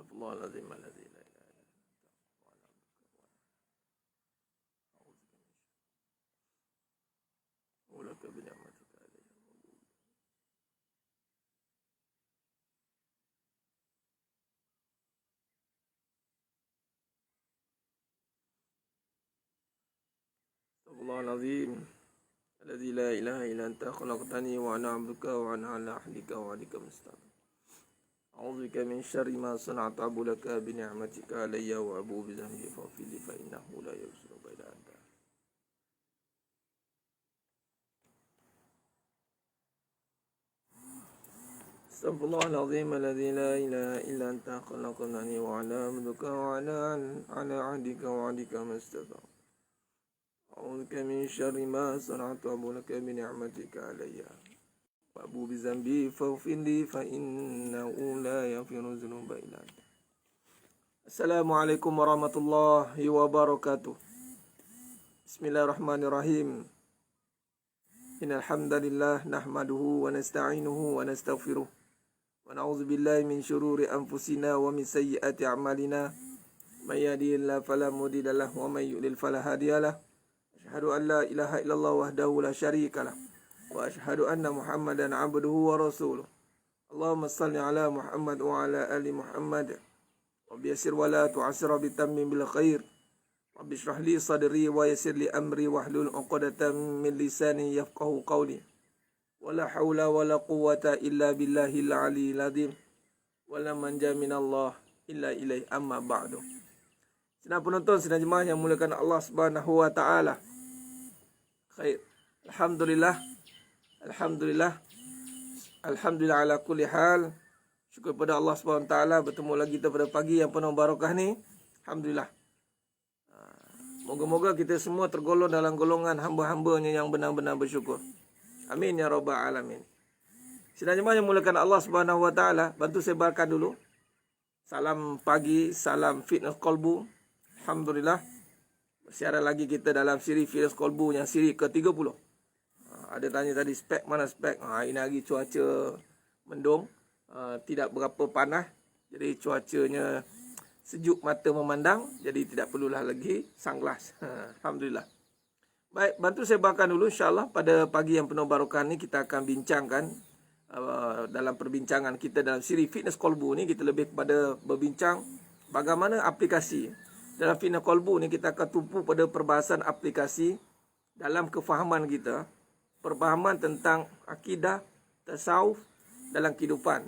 Astaghfirullahaladzim alladzi la ilaha illa huwa laka bi ni'matika alayya. Astaghfirullahaladzim alladzi la ilaha illa anta khalaqtani wa ana 'abduka wa ana 'ala ahdika wa 'adika mustaqim. A'udzubika min syarri ma sana'tu abu laka bi ni'matika alayya wa abu bi dhanbi faghfir li fa innahu la yaghfiru illa anta. Astaghfirullahaladzim alladzi la ilaha illa anta khalaqtani wa ana 'abduka wa ana 'ala ahdika wa 'adika mustaqim. A'udzubika min syarri ma sana'tu abu laka bi ni'matika alayya wa abu bi dhanbi faghfir li fa innahu la yaghfiru dhunuba illa anta. Assalamualaikum warahmatullahi wabarakatuh. Bismillahirrahmanirrahim. Innal hamdalillah nahmaduhu wa nasta'inuhu wa nastaghfiruh wa na'udzu billahi min shururi anfusina wa min sayyiati a'malina. May yahdihillahu fala mudilla lahu wa may yudlil fala hadiyalah. Asyhadu an la ilaha illallah wahdahu la syarikalah wa asyhadu anna Muhammadan 'abduhu wa rasuluh. Allahumma shalli ala Muhammad wa ala ali Muhammad wa biyassir wa la tu'assir bi tammim bil khair. Rabbi shrah li sadri wa yassir li amri wahlul 'uqdatam min lisani yafqahu qawli. Wala haula wala quwwata illa billahil aliyyil azim. Wala manja minallah illa ilaih, amma ba'du. Senang penonton, senang jemaah yang muliakan Allah Subhanahu wa taala. Khair. Alhamdulillah ala kulli hal. Syukur pada Allah Subhanahu wa taala bertemu lagi kita pada pagi yang penuh barakah ni. Alhamdulillah. Moga-moga kita semua tergolong dalam golongan hamba-hambanya yang benar-benar bersyukur. Amin ya rabbal alamin. Sidang jemaah yang muliakan Allah Subhanahu wa taala, bantu sebarkan dulu salam pagi, salam fitness kolbu. Alhamdulillah. Bersiaran lagi kita dalam siri fitness kolbu yang siri ke-30. Ada tanya tadi spek, mana spek? Ini hari cuaca mendung, tidak berapa panas. Jadi cuacanya sejuk mata memandang, jadi tidak perlulah lagi sunglass. Alhamdulillah. Baik, bantu saya sebarkan dulu insyaAllah pada pagi yang penuh barakah ni kita akan bincangkan dalam perbincangan kita dalam siri fitness kolbu ni, kita lebih kepada berbincang bagaimana aplikasi. Dalam fitness kolbu ni kita akan tumpu pada perbahasan aplikasi dalam kefahaman kita, perfahaman tentang akidah, tasawuf dalam kehidupan.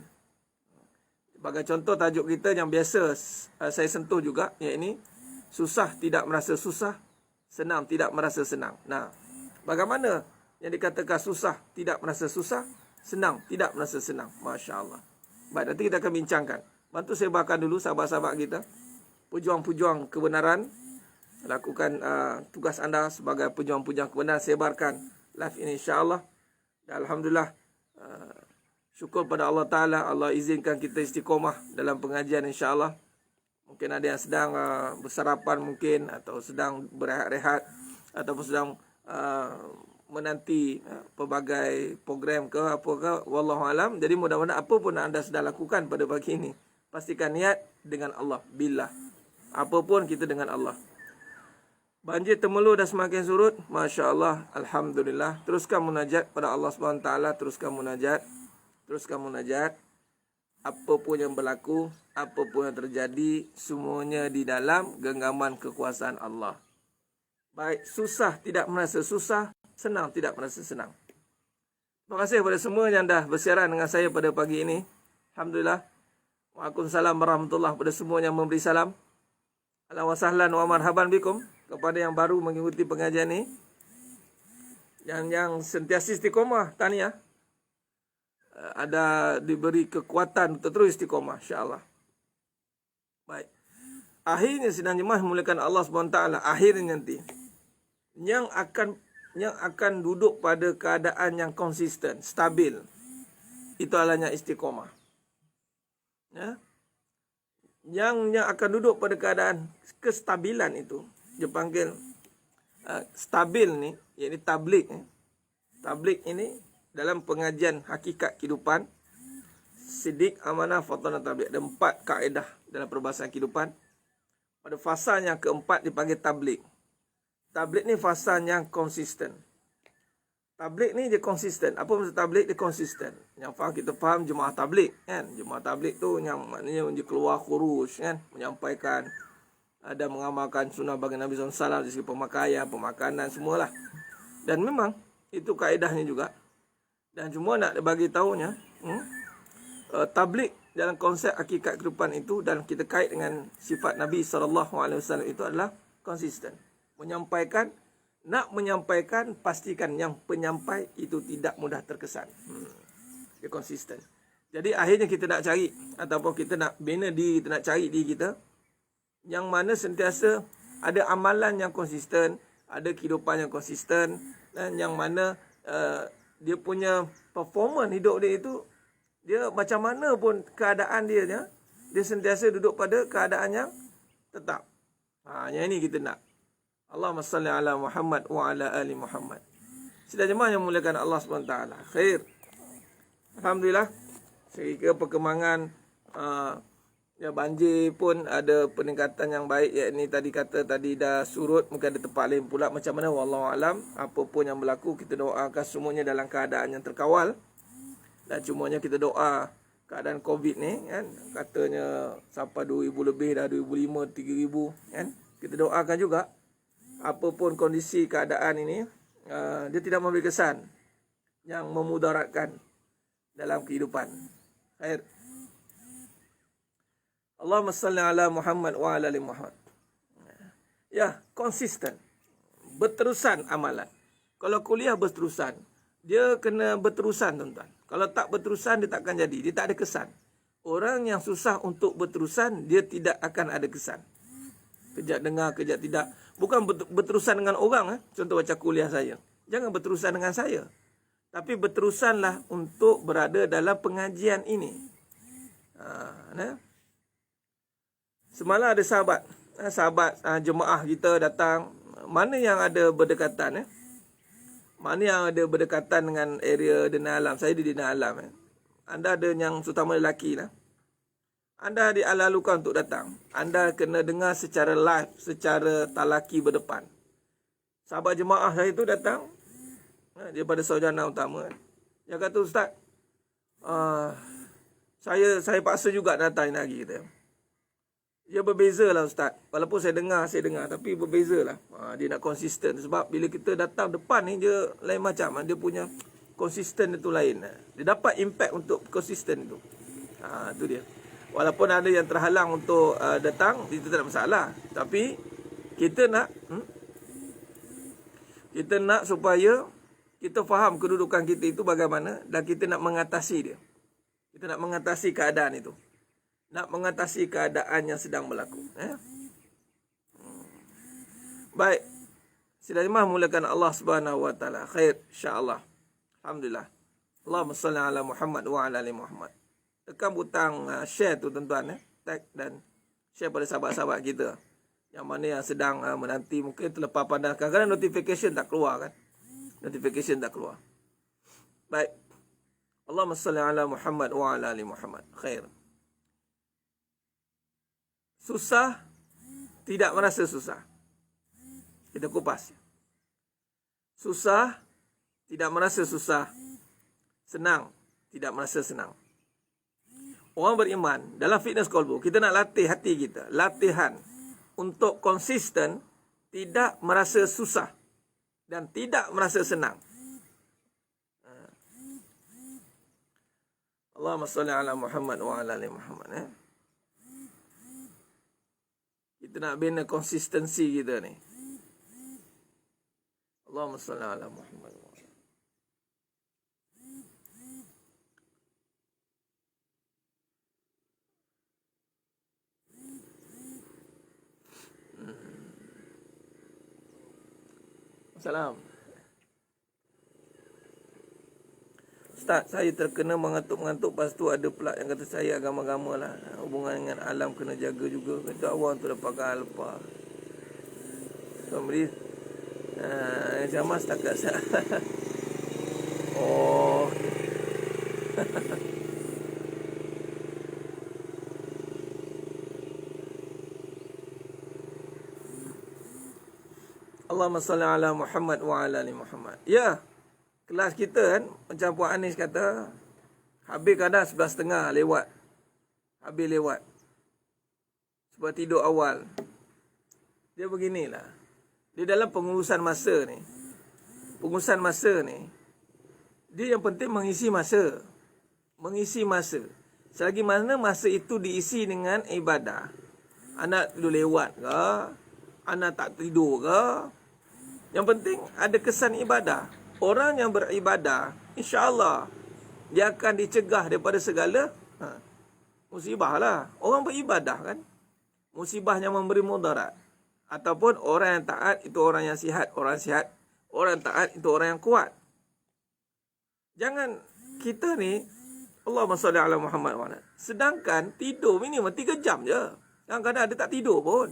Sebagai contoh tajuk kita yang biasa saya sentuh juga, iaitu susah tidak merasa susah, senang tidak merasa senang. Nah, bagaimana yang dikatakan susah tidak merasa susah, senang tidak merasa senang? Masya Allah. Baik, nanti kita akan bincangkan. Bantu sebarkan dulu sahabat-sahabat kita, pejuang-pejuang kebenaran. Lakukan tugas anda sebagai pejuang-pejuang kebenaran, sebarkan live ini insyaAllah. Dan Alhamdulillah, syukur pada Allah Ta'ala, Allah izinkan kita istiqomah dalam pengajian insyaAllah. Mungkin ada yang sedang bersarapan mungkin, atau sedang berehat-rehat, ataupun sedang menanti pelbagai program ke apa ke, wallahualam. Jadi mudah-mudahan apa pun anda sedang lakukan pada pagi ini, pastikan niat dengan Allah, billah. Apa pun kita dengan Allah. Banjir Temerloh dah semakin surut, Masya Allah, Alhamdulillah. Teruskan munajat pada Allah SWT, teruskan munajat. Apa pun yang berlaku, apa pun yang terjadi, semuanya di dalam genggaman kekuasaan Allah. Baik, susah tidak merasa susah, senang tidak merasa senang. Terima kasih kepada semua yang dah bersiaran dengan saya pada pagi ini. Alhamdulillah. Waalaikumsalam warahmatullahi wabarakatuh. Kepada semua yang memberi salam, ahlan wa sahlan wa marhaban bikum. Kepada yang baru mengikuti pengajian ini, yang sentiasa istiqomah, tahniah. Ada diberi kekuatan untuk terus istiqomah, insyaAllah. Baik. Akhirnya sidang jemaah memuliakan Allah SWT, akhirnya nanti yang akan duduk pada keadaan yang konsisten, stabil, itu alanya istiqomah. Ya. Yang akan duduk pada keadaan kestabilan itu, dia panggil stabil ni, iaitu tablik. Tablik ini dalam pengajian hakikat kehidupan, sidik, amanah, fatanah, tabligh. Ada 4 kaedah dalam perbahasan kehidupan. Pada fasa yang keempat dipanggil tabligh. Tabligh ni fasa yang konsisten. Tabligh ni dia konsisten. Apa maksud tabligh? Dia konsisten. Yang faham, kita faham jemaah tabligh kan. Jemaah tabligh tu yang maknanya dia keluar khuruj kan, menyampaikan dan mengamalkan sunnah bagi Nabi SAW dari segi pemakaian, pemakanan, semualah. Dan memang itu kaedahnya juga. Dan cuma nak bagi tahunya, tabligh dalam konsep hakikat kehidupan itu dan kita kait dengan sifat Nabi SAW itu adalah konsisten. Menyampaikan, nak menyampaikan, pastikan yang penyampai itu tidak mudah terkesan. Dia konsisten. Jadi akhirnya kita nak cari, ataupun kita nak bina diri, kita nak cari diri kita, yang mana sentiasa ada amalan yang konsisten, ada kehidupan yang konsisten, dan yang mana dia punya performance hidup dia itu, dia macam mana pun keadaan dia sentiasa duduk pada keadaan yang tetap. Yang ini kita nak. Allahumma salli ala Muhammad wa ala ali Muhammad. Sidang jemaah yang muliakan Allah SWT. Khair. Alhamdulillah. Saya kira perkembangan banjir pun ada peningkatan yang baik. Yakni tadi dah surut. Mungkin ada tempat lain pula. Macam mana? Wallahualam. Apa pun yang berlaku, kita doakan semuanya dalam keadaan yang terkawal. Dan cumanya kita doa keadaan COVID ni kan. Katanya sampai 2,000 lebih dah, 2,500, 3,000 kan. Kita doakan juga. Apapun kondisi keadaan ini, dia tidak memberi kesan yang memudaratkan dalam kehidupan. Khair. Allahumma salli ala Muhammad wa ala ali Muhammad. Ya, konsisten. Berterusan amalan. Kalau kuliah berterusan, dia kena berterusan tuan-tuan. Kalau tak berterusan, dia takkan jadi. Dia tak ada kesan. Orang yang susah untuk berterusan, dia tidak akan ada kesan. Kejap dengar, kejap tidak. Bukan berterusan dengan orang. Contoh macam kuliah saya. Jangan berterusan dengan saya. Tapi berterusanlah untuk berada dalam pengajian ini. Semalam ada sahabat jemaah kita datang. Mana yang ada berdekatan? Mana yang ada berdekatan dengan area Dina Alam? Saya di Dina Alam. Anda ada yang terutama lelaki lah. Anda dialalukan untuk datang. Anda kena dengar secara live, secara talaki berdepan. Sahabat jemaah saya itu datang. Daripada sarjana utama. Dia kata, Ustaz, saya paksa juga datang lagi. Kata. Dia berbeza lah Ustaz. Walaupun saya dengar, tapi berbeza lah. Dia nak konsisten. Sebab bila kita datang depan ni, dia lain macam. Dia punya konsisten itu lain. Dia dapat impact untuk konsisten itu. Itu dia. Walaupun ada yang terhalang untuk datang, itu tak ada masalah. Tapi kita nak supaya kita faham kedudukan kita itu bagaimana dan kita nak mengatasi dia. Kita nak mengatasi keadaan itu. Nak mengatasi keadaan yang sedang berlaku. Baik. Sidang jemaah mulakan Allah Subhanahu wa taala. Khair insya-Allah. Alhamdulillah. Allahumma shalli ala Muhammad wa ala ali Muhammad. Tekan butang share tu tuan-tuan, tag dan share pada sahabat-sahabat kita yang mana yang sedang menanti, mungkin terlepas pandang. Kadang-kadang notification tak keluar kan. Notification tak keluar. Baik. Allahumma salli ala Muhammad wa ala ali Muhammad. Khair. Susah, tidak merasa susah. Kita kupas. Susah, tidak merasa susah. Senang, tidak merasa senang. Orang beriman, dalam fitness kolbu, kita nak latih hati kita. Latihan untuk konsisten, tidak merasa susah. Dan tidak merasa senang. Allahumma salli ala Muhammad wa ala ali Muhammad. Kita nak bina konsistensi kita ni. Allahumma salli ala Muhammad wa ala. Salam. Ustaz, saya terkena mengantuk-mengantuk. Lepas tu ada pula yang kata saya agama-agama lah. Hubungan dengan alam kena jaga juga. Kata awak tu dapatkan alpa. Pemberi sama setakat saya. Oh. Okay. Allahumma salli ala Muhammad wa ala ali Muhammad. Ya, kelas kita kan, macam Puan Anis kata, habis kadang 11.30 lewat. Habis lewat. Sebab tidur awal. Dia beginilah. Dia dalam pengurusan masa ni. Pengurusan masa ni, dia yang penting mengisi masa. Mengisi masa. Selagi mana masa itu diisi dengan ibadah. Anak tidur lewat ke? Anak tak tidur ke? Yang penting ada kesan ibadah. Orang yang beribadah, insya-Allah dia akan dicegah daripada segala musibah lah. Orang beribadah kan, musibahnya memberi mudarat. Ataupun orang yang taat itu orang yang sihat. Orang sihat, orang yang taat itu orang yang kuat. Jangan kita ni, Allahumma salli ala Muhammad wa ala. Sedangkan tidur minimum 3 jam je. Kadang-kadang ada tak tidur pun.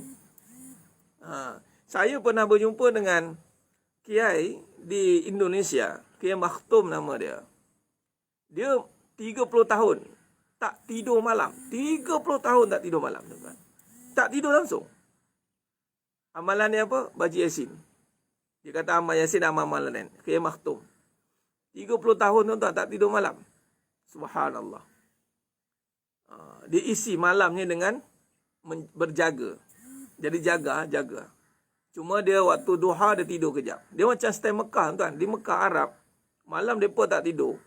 Saya pernah berjumpa dengan kiai di Indonesia. Kiai Makhtum nama dia. Dia 30 tahun tak tidur malam. 30 tahun tak tidur malam. Tak tidur langsung. Amalan dia apa? Baca Yasin. Dia kata amal Yasin amal amalan. Kiai Makhtum. 30 tahun tu tak tidur malam. Subhanallah. Dia isi malamnya dengan berjaga. Jadi jaga. Cuma dia waktu duha dia tidur kejap. Dia macam stay Mekah tuan. Di Mekah Arab, malam mereka tak tidur.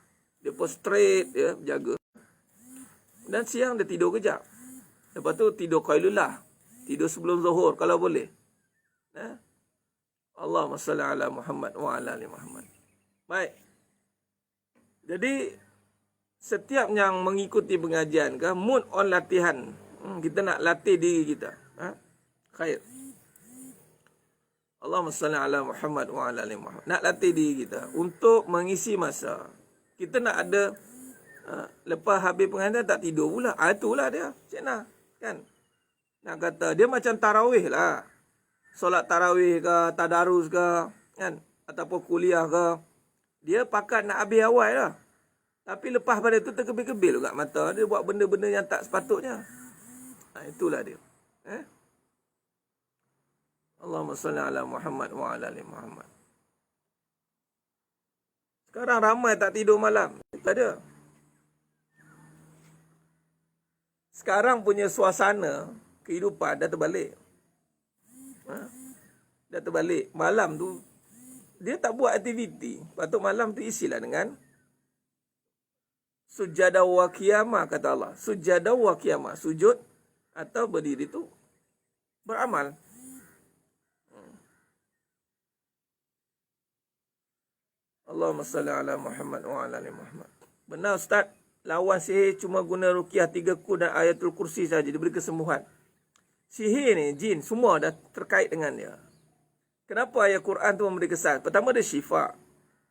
Mereka straight dia jaga. Dan siang dia tidur kejap. Lepas tu tidur qailullah. Tidur sebelum zuhur kalau boleh. Allahumma salli ala Muhammad wa ala ali Muhammad. Baik. Jadi setiap yang mengikuti pengajian ke, mood on latihan. Kita nak latih diri kita. Khair. Allahumma salli ala Muhammad wa ala ali Muhammad. Nak latih diri kita untuk mengisi masa. Kita nak ada lepas habis pengajian tak tidur pula. Itulah dia. Cik Nah, kan? Nak kata dia macam tarawih lah. Solat tarawih ke, tadarus ke, kan? Ataupun kuliah ke. Dia pakat nak habis awal lah. Tapi lepas pada itu terkebil-kebil juga mata. Dia buat benda-benda yang tak sepatutnya. Itulah dia. Allahumma salli ala Muhammad wa ala ali Muhammad. Sekarang ramai tak tidur malam. Tak ada. Sekarang punya suasana kehidupan dah terbalik. Dah terbalik. Malam tu dia tak buat aktiviti. Patut malam tu isilah dengan sujadah wa qiyamah, kata Allah. Sujadah wa qiyamah. Sujud atau berdiri tu beramal. Allahumma salli ala Muhammad wa ala ali Muhammad. Benar Ustaz, lawan sihir cuma guna ruqyah 3 ku dan ayatul kursi saja diberi kesembuhan. Sihir ni, jin, semua dah terkait dengan dia. Kenapa ayat Quran tu memberi kesan? Pertama dia syifa.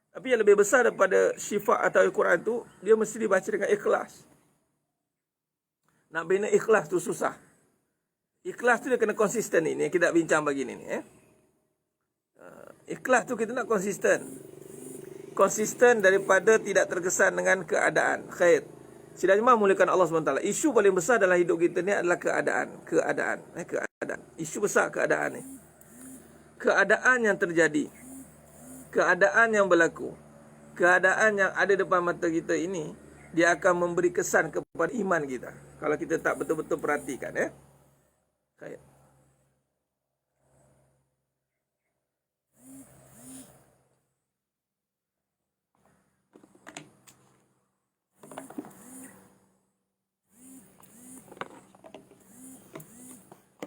Tapi yang lebih besar daripada syifa atau ayat Quran tu, dia mesti dibaca dengan ikhlas. Nak bina ikhlas tu susah. Ikhlas tu dia kena konsisten ni. Yang kita bincang pagi ni. Ikhlas tu kita nak konsisten. Konsisten daripada tidak terkesan dengan keadaan. Khair. Sidang jemaah muliakan Allah SWT. Isu paling besar dalam hidup kita ni adalah keadaan. Keadaan. Isu besar keadaan ni. Keadaan yang terjadi. Keadaan yang berlaku. Keadaan yang ada depan mata kita ini, dia akan memberi kesan kepada iman kita. Kalau kita tak betul-betul perhatikan. Khair.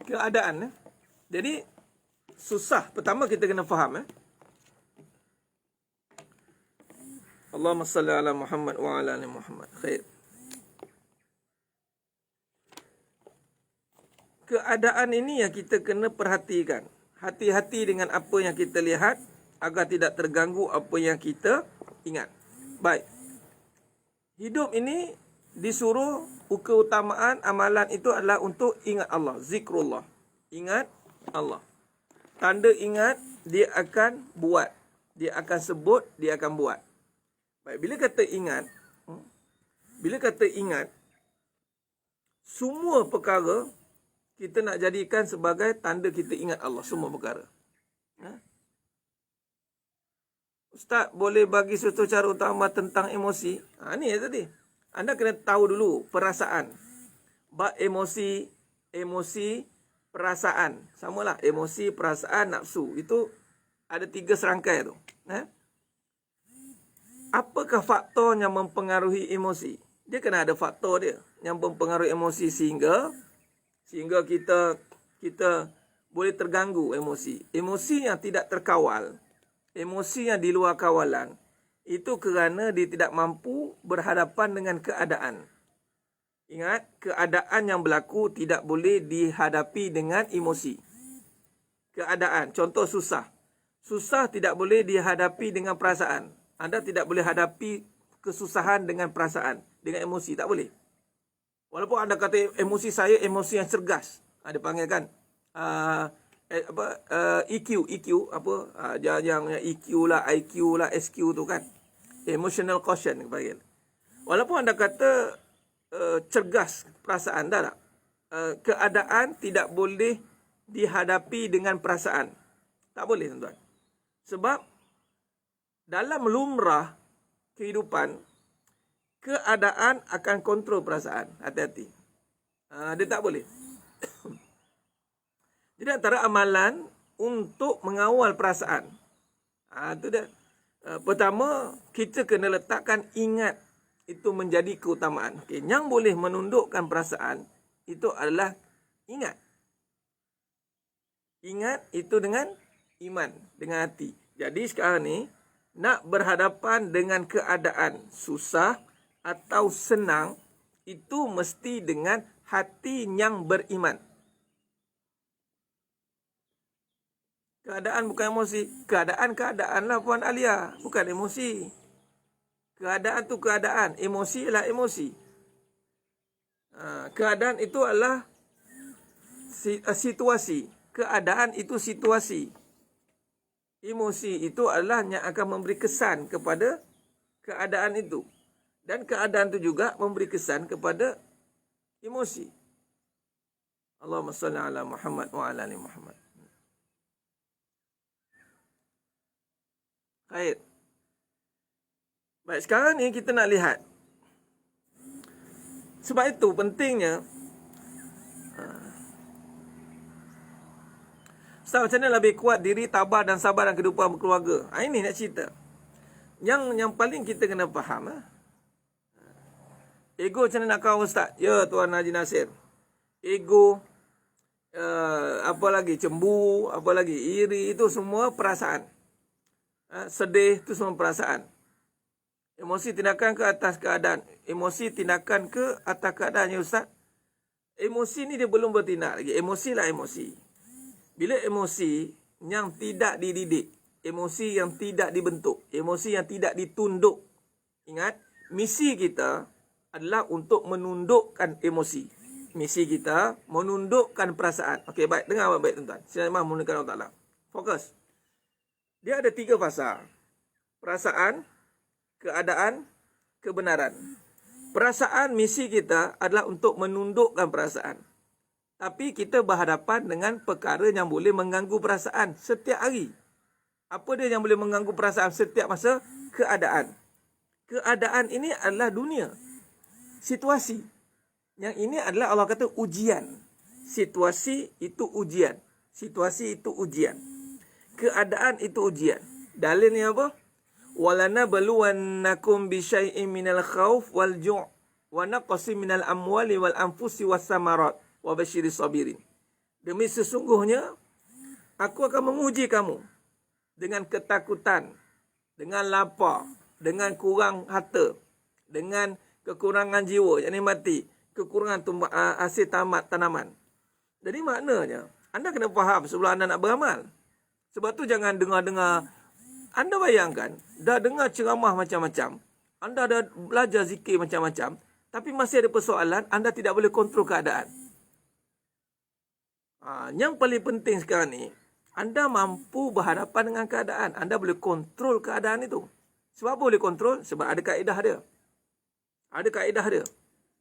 Keadaan. Jadi susah. Pertama kita kena faham. Allahumma salli ala Muhammad wa ala ali Muhammad. Khair. Keadaan ini yang kita kena perhatikan. Hati-hati dengan apa yang kita lihat agar tidak terganggu apa yang kita ingat. Baik. Hidup ini disuruh keutamaan amalan itu adalah untuk ingat Allah. Zikrullah. Ingat Allah. Tanda ingat, dia akan buat. Dia akan sebut, dia akan buat. Baik, bila kata ingat, semua perkara kita nak jadikan sebagai tanda kita ingat Allah. Semua perkara. Ustaz boleh bagi suatu cara utama tentang emosi? Ni tadi. Anda kena tahu dulu perasaan. Bab emosi, perasaan. Samalah emosi, perasaan, nafsu. Itu ada 3 serangkai tu. Apakah faktor yang mempengaruhi emosi? Dia kena ada faktor dia yang mempengaruhi emosi sehingga kita boleh terganggu emosi. Emosi yang tidak terkawal, emosi yang di luar kawalan, itu kerana dia tidak mampu berhadapan dengan keadaan. Ingat, keadaan yang berlaku tidak boleh dihadapi dengan emosi. Keadaan, contoh susah. Susah tidak boleh dihadapi dengan perasaan. Anda tidak boleh hadapi kesusahan dengan perasaan, dengan emosi, tak boleh. Walaupun anda kata emosi saya emosi yang cergas. Dia panggil kan EQ, yang EQ lah, IQ lah, SQ tu kan. Emotional quotient panggil. Walaupun anda kata cergas perasaan, tak? Keadaan tidak boleh dihadapi dengan perasaan. Tak boleh, tuan-tuan. Sebab dalam lumrah kehidupan, keadaan akan kontrol perasaan. Hati-hati. Dia tak boleh. Jadi antara amalan untuk mengawal perasaan. Itu dia. Pertama, kita kena letakkan ingat. Itu menjadi keutamaan. Okay. Yang boleh menundukkan perasaan, itu adalah ingat. Ingat itu dengan iman, dengan hati. Jadi sekarang ni, nak berhadapan dengan keadaan susah atau senang, itu mesti dengan hati yang beriman. Keadaan bukan emosi. Keadaan lah Puan Alia. Bukan emosi. Keadaan tu keadaan. Emosi ialah emosi. Keadaan itu adalah situasi. Keadaan itu situasi. Emosi itu adalah yang akan memberi kesan kepada keadaan itu. Dan keadaan itu juga memberi kesan kepada emosi. Allahumma salli ala Muhammad wa ala ali Muhammad. Baik. Baik, sekarang ni kita nak lihat. Sebab itu pentingnya Ustaz, macam mana lebih kuat diri, tabah dan sabar dalam kehidupan berkeluarga? Ini nak cerita. Yang paling kita kena faham. Ego macam mana nak kawal Ustaz? Ya, Tuan Haji Nasir. Ego, apa lagi? Cemburu, apa lagi? Iri, itu semua perasaan. Sedih, itu semua perasaan. Emosi tindakan ke atas keadaan. Emosi tindakan ke atas keadaan, ya Ustaz. Emosi ni dia belum bertindak lagi. Emosi lah emosi. Bila emosi yang tidak dididik, emosi yang tidak dibentuk, emosi yang tidak ditunduk. Ingat, misi kita adalah untuk menundukkan emosi. Misi kita menundukkan perasaan. Okey, baik. Dengar baik-baik tuan-tuan. Sila imam menundukkan Allah Ta'ala. Fokus. Dia ada 3 fasa. Perasaan, keadaan, kebenaran. Perasaan, misi kita adalah untuk menundukkan perasaan. Tapi kita berhadapan dengan perkara yang boleh mengganggu perasaan setiap hari. Apa dia yang boleh mengganggu perasaan setiap masa? Keadaan. Keadaan ini adalah dunia. Situasi. Yang ini adalah Allah kata ujian. Situasi itu ujian. Situasi itu ujian. Keadaan itu ujian. Dalilnya apa? وَلَنَبْلُوَنَّكُمْ بِشَيْءٍ مِنَ الْخَوْفِ وَالْجُوعِ وَنَقْصٍ مِنَ الْأَمْوَالِ وَالْأَنْفُسِ وَالثَّمَرَاتِ وَبَشِّرِ الصَّابِرِينَ. Demi sesungguhnya aku akan menguji kamu dengan ketakutan, dengan lapar, dengan kurang harta, dengan kekurangan jiwa, yakni mati, kekurangan hasil tamat tanaman. Jadi maknanya anda kena faham sebelum anda nak beramal. Sebab tu jangan dengar-dengar. Anda bayangkan, dah dengar ceramah macam-macam, anda dah belajar zikir macam-macam, tapi masih ada persoalan, anda tidak boleh kontrol keadaan. Yang paling penting sekarang ni, anda mampu berhadapan dengan keadaan. Anda boleh kontrol keadaan itu. Sebab apa boleh kontrol? Sebab ada kaedah dia. Ada kaedah dia.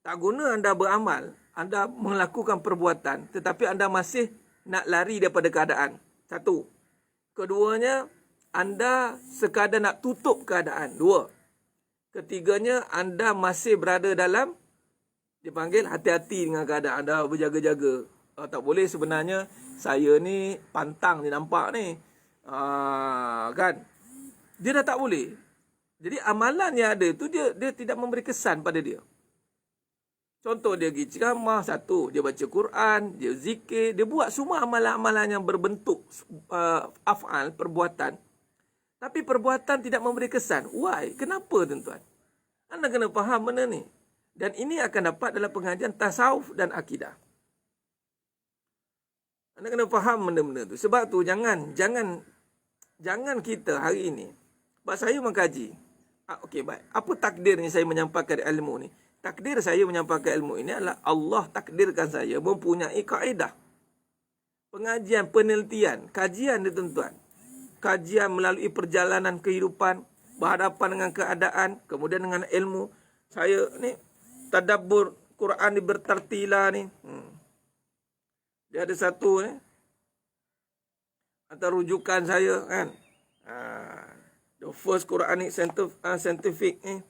Tak guna anda beramal, anda melakukan perbuatan, tetapi anda masih nak lari daripada keadaan. Satu. Keduanya, anda sekadar nak tutup keadaan. 2. Ketiganya, anda masih berada dalam, dipanggil hati-hati dengan keadaan anda, berjaga-jaga. Tak boleh sebenarnya, saya ni pantang ni nampak ni. Kan? Dia dah tak boleh. Jadi amalan yang ada tu, dia tidak memberi kesan pada dia. Contoh, dia pergi ceramah, 1, dia baca Quran, dia zikir, dia buat semua amalan-amalan yang berbentuk af'al, perbuatan. Tapi perbuatan tidak memberi kesan. Why? Kenapa, tuan-tuan? Anda kena faham benda ni. Dan ini akan dapat dalam pengajian tasawuf dan akidah. Anda kena faham benda-benda tu. Sebab tu jangan kita hari ini. Sebab saya mengkaji. Okey, baik. Apa takdirnya saya menyampaikan ilmu ni? Takdir saya menyampaikan ilmu ini adalah Allah takdirkan saya mempunyai kaedah. Pengajian, penelitian, kajian dia, tuan-tuan. Kajian melalui perjalanan kehidupan, berhadapan dengan keadaan, kemudian dengan ilmu. Saya ni tadabbur Quran ni bertartila ni. Dia ada satu ni. Antara rujukan saya kan. The first Quranic scientific ni.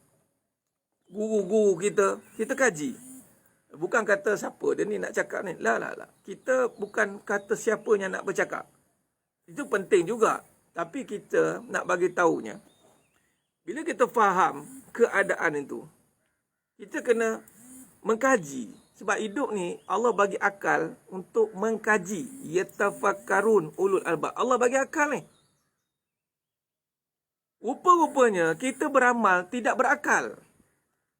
Guru-guru kita kaji. Bukan kata siapa dia ni nak cakap ni. Lah. Kita bukan kata siapa yang nak bercakap. Itu penting juga. Tapi kita nak bagi tahunya. Bila kita faham keadaan itu, kita kena mengkaji. Sebab hidup ni Allah bagi akal untuk mengkaji. Yatafakkarun ulul albab. Allah bagi akal ni. Rupa-rupanya kita beramal tidak berakal.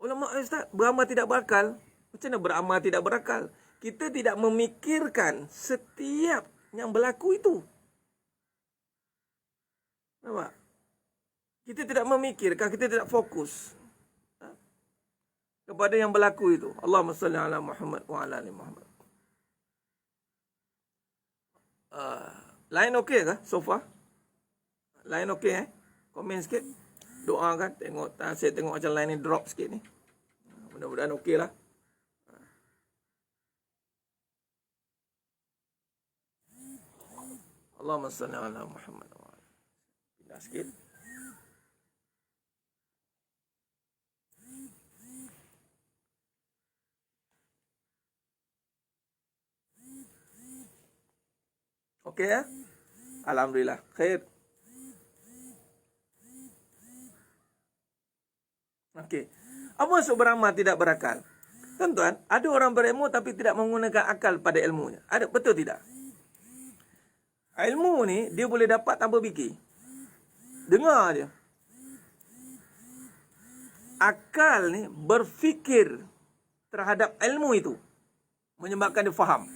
Ulama, Ustaz, beramal tidak berakal. Macam mana beramal tidak berakal? Kita tidak memikirkan setiap yang berlaku itu. Nampak? Kita tidak memikirkan, kita tidak fokus kepada yang berlaku itu. Allahumma salli ala Muhammad wa ala ali Muhammad. Lain okey ke so far? Lain okey Komen sikit. Doa kan. Saya tengok macam line ni drop sikit ni. Mudah-mudahan okey lah. Allahumma salli ala Muhammad. Pindah sikit. Okey ya? Alhamdulillah. Khair. Okey. Apa maksud beramal tidak berakal? Tuan-tuan, ada orang berilmu tapi tidak menggunakan akal pada ilmunya. Ada, betul tidak? Ilmu ni dia boleh dapat tanpa fikir. Dengar je. Akal ni berfikir terhadap ilmu itu. Menyebabkan dia faham.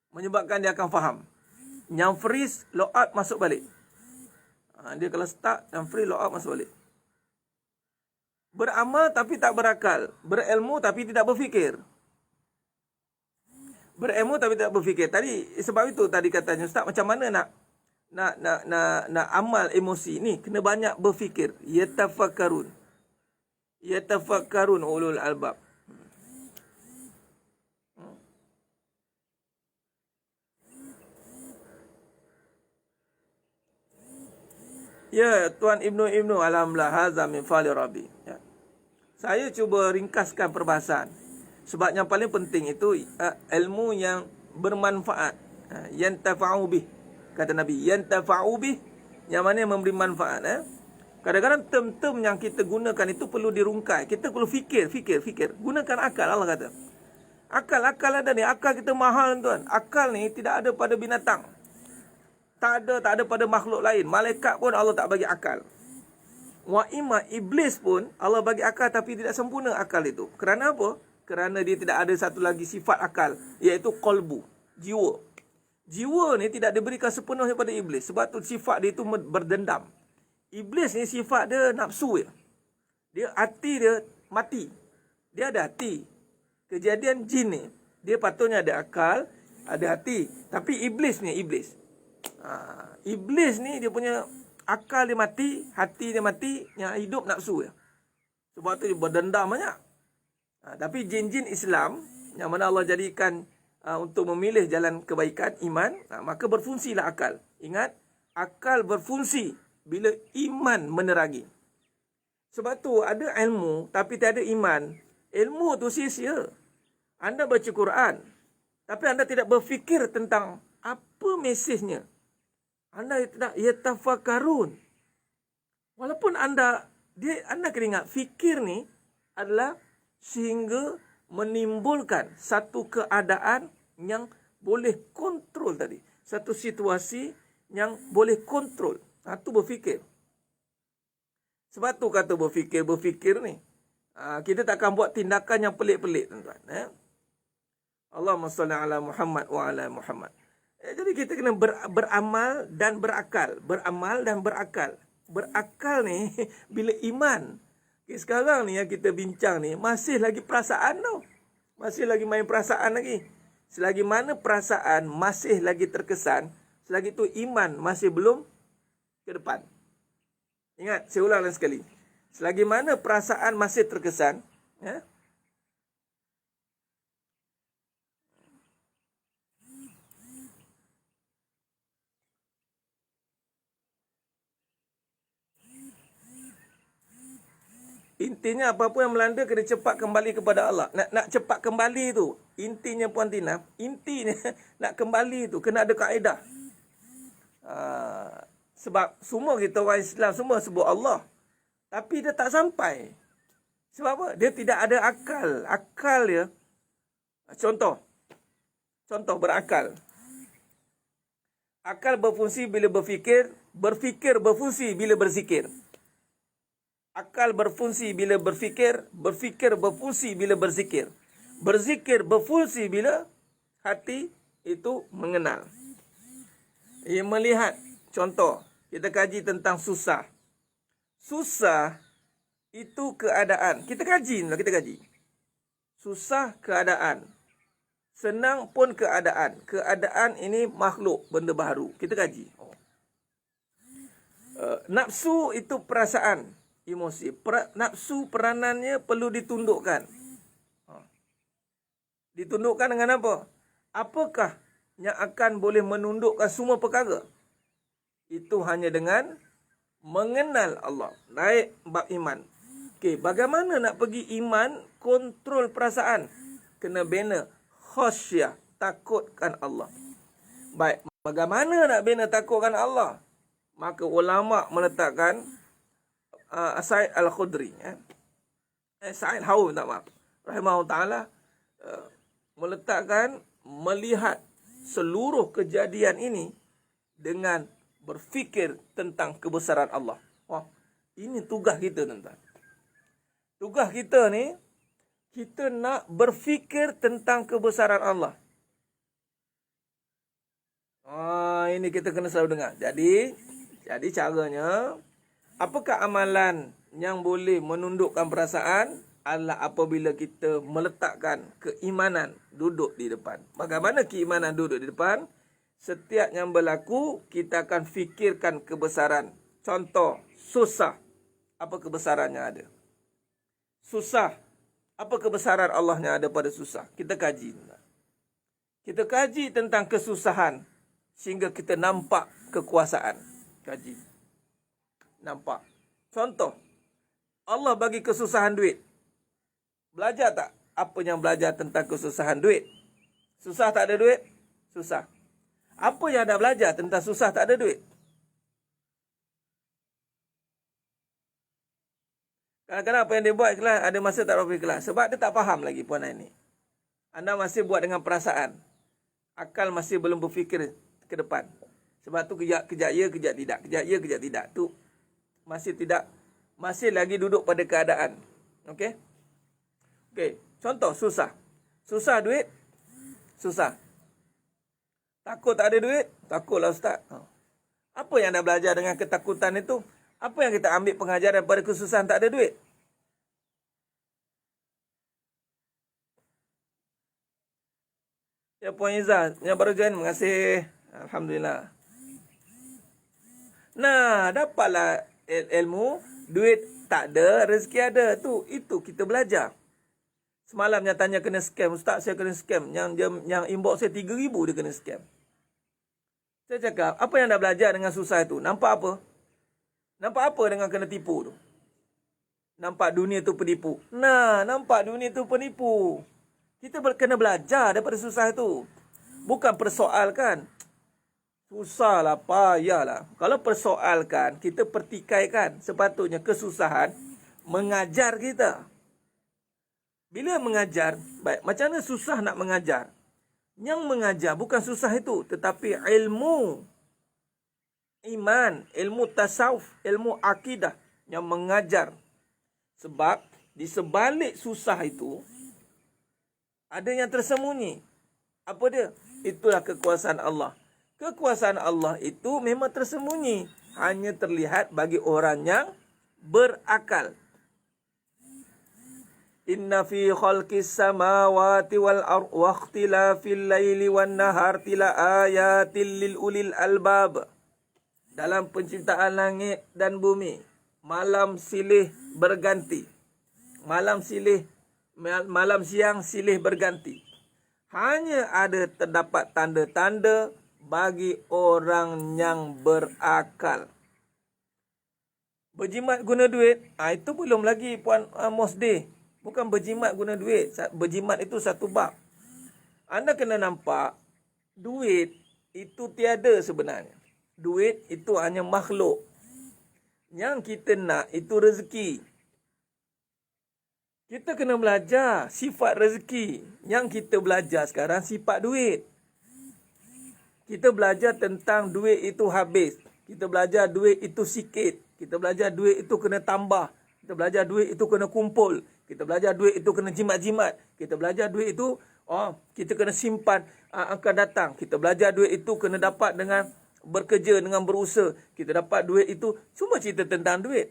Menyebabkan dia akan faham. Yang freeze, lock out, masuk balik. Dia kalau start, yang free, lock out, masuk balik. Beramal tapi tak berakal. Berilmu tapi tidak berfikir. Berilmu tapi tidak berfikir. Tadi sebab itu tadi katanya Ustaz, macam mana nak amal emosi ni, kena banyak berfikir. Yatafakkarun ulul albab. Ya, Tuan Ibnu, alhamdulillah, haza min fali Rabbi. Ya. Saya cuba ringkaskan perbahasan. Sebab yang paling penting itu ilmu yang bermanfaat. Yantafa'u bih. Kata Nabi, yantafa'u bih. Yang mana yang memberi manfaat. Kadang-kadang term-term yang kita gunakan itu perlu dirungkai. Kita perlu fikir. Gunakan akal, Allah kata. Akal ada ni. Akal kita mahal, tuan. Akal ni tidak ada pada binatang. Tak ada pada makhluk lain. Malaikat pun Allah tak bagi akal. Wa imma iblis pun Allah bagi akal tapi tidak sempurna akal itu. Kerana apa? Kerana dia tidak ada satu lagi sifat akal, iaitu qalbu, jiwa. Jiwa ni tidak diberikan sepenuhnya pada iblis. Sebab tu sifat dia itu berdendam. Iblis ni sifat dia nafsu je. Dia hati dia mati. Dia ada hati. Kejadian jin ni, dia patutnya ada akal, ada hati. Tapi iblis ni, iblis ni dia punya akal dia mati, hati dia mati, yang hidup nafsu je. Sebab tu dia berdendam banyak. Tapi jin-jin Islam yang mana Allah jadikan untuk memilih jalan kebaikan, iman, maka berfungsilah akal. Ingat, Akal berfungsi bila iman menerangi. Sebab tu ada ilmu tapi tiada iman. Ilmu tu sia-sia. Anda baca Quran, tapi anda tidak berfikir tentang apa mesejnya. Anda tidak yatafakarun. Walaupun anda kena ingat, fikir ni adalah sehingga menimbulkan satu keadaan yang boleh kontrol tadi. Satu situasi yang boleh kontrol. Itu berfikir. Sebab tu kata berfikir ni. Kita tak akan buat tindakan yang pelik-pelik, tuan-tuan. Allahumma salli ala Muhammad wa ala Muhammad. Jadi kita kena beramal dan berakal. Beramal dan berakal. Berakal ni bila iman. Sekarang ni yang kita bincang ni masih lagi perasaan tau. Masih lagi main perasaan lagi. Selagi mana perasaan masih lagi terkesan, selagi tu iman masih belum ke depan. Ingat, saya ulang lagi sekali. Selagi mana perasaan masih terkesan, intinya apa-apa yang melanda kena cepat kembali kepada Allah. Nak cepat kembali tu, intinya Puan Tina, intinya nak kembali tu kena ada kaedah. Sebab semua kita orang Islam semua sebut Allah, tapi dia tak sampai. Sebab apa? Dia tidak ada akal. Akal dia, contoh berakal. Akal berfungsi bila berfikir, berfikir berfungsi bila berzikir. Akal berfungsi bila berfikir, berfikir berfungsi bila berzikir. Berzikir berfungsi bila hati itu mengenal. Ia melihat. Contoh, kita kaji tentang susah. Susah itu keadaan. Kita kaji. Susah keadaan. Senang pun keadaan. Keadaan ini makhluk, benda baru. Kita kaji. Nafsu itu perasaan. Emosi. Nafsu peranannya perlu ditundukkan. Ditundukkan dengan apa? Apakah yang akan boleh menundukkan semua perkara? Itu hanya dengan mengenal Allah. Naik bab iman. Okey, bagaimana nak pergi iman kontrol perasaan? Kena bina khasyah, takutkan Allah. Baik, bagaimana nak bina takutkan Allah? Maka ulama meletakkan Sa'id Al-Khudri, Sa'id Hawi, rahimahullah ta'ala, meletakkan melihat seluruh kejadian ini dengan berfikir tentang kebesaran Allah. Ini tugas kita, tuan-tuan. Tugas kita ni, kita nak berfikir tentang kebesaran Allah. Ini kita kena selalu dengar. Jadi caranya, apakah amalan yang boleh menundukkan perasaan? Adalah apabila kita meletakkan keimanan duduk di depan. Bagaimana keimanan duduk di depan? Setiap yang berlaku, kita akan fikirkan kebesaran. Contoh, susah. Apa kebesarannya ada? Susah. Apa kebesaran Allah yang ada pada susah? Kita kaji. Kita kaji tentang kesusahan. Sehingga kita nampak kekuasaan. Kaji. Nampak. Contoh, Allah bagi kesusahan duit. Belajar tak? Apa yang belajar tentang kesusahan duit? Susah tak ada duit? Susah. Apa yang anda belajar tentang susah tak ada duit? Kadang-kadang apa yang dia buat kelas, ada masa tak pergi kelas. Sebab dia tak faham lagi puan ini. Anda masih buat dengan perasaan. Akal masih belum berfikir ke depan. Sebab tu kejap ya, kejap tidak. Kejap ya, kejap tidak. Tu masih lagi duduk pada keadaan. Okey? Okey, contoh susah. Susah duit? Susah. Takut tak ada duit? Takutlah ustaz. Apa yang anda belajar dengan ketakutan itu? Apa yang kita ambil pengajaran pada kesusahan tak ada duit? Ya Puan Izzah, yang baru join, terima kasih. Alhamdulillah. Nah, dapatlah ilmu, duit tak ada, rezeki ada. Itu kita belajar. Semalam yang tanya kena scam, ustaz saya kena scam. Yang inbox saya 3,000 dia kena scam. Saya cakap, apa yang dah belajar dengan susah itu? Nampak apa? Nampak apa dengan kena tipu tu? Nampak dunia tu penipu. Nah, nampak dunia tu penipu. Kita kena belajar daripada susah itu. Bukan persoalkan. Susahlah, payahlah. Kalau persoalkan, kita pertikaikan. Sepatutnya kesusahan mengajar kita. Bila mengajar, baik, macam mana susah nak mengajar? Yang mengajar bukan susah itu, tetapi ilmu iman, ilmu tasawuf, ilmu akidah yang mengajar. Sebab di sebalik susah itu ada yang tersembunyi. Apa dia? Itulah kekuasaan Allah. Kekuasaan Allah itu memang tersembunyi, hanya terlihat bagi orang yang berakal. Inna fi khalqis samawati wal ardi wa ikhtilafil laili wan nahari la ayatil lil ulil albab. Dalam penciptaan langit dan bumi, malam silih berganti. Malam siang silih berganti. Hanya ada terdapat tanda-tanda bagi orang yang berakal. Berjimat guna duit, itu belum lagi Puan Mosde. Bukan berjimat guna duit. Berjimat itu satu bab. Anda kena nampak, duit itu tiada sebenarnya. Duit itu hanya makhluk. Yang kita nak itu rezeki. Kita kena belajar sifat rezeki. Yang kita belajar sekarang sifat duit. Kita belajar tentang duit itu habis. Kita belajar duit itu sikit. Kita belajar duit itu kena tambah. Kita belajar duit itu kena kumpul. Kita belajar duit itu kena jimat-jimat. Kita belajar duit itu kita kena simpan akan datang. Kita belajar duit itu kena dapat dengan bekerja, dengan berusaha. Kita dapat duit itu. Cuma cerita tentang duit.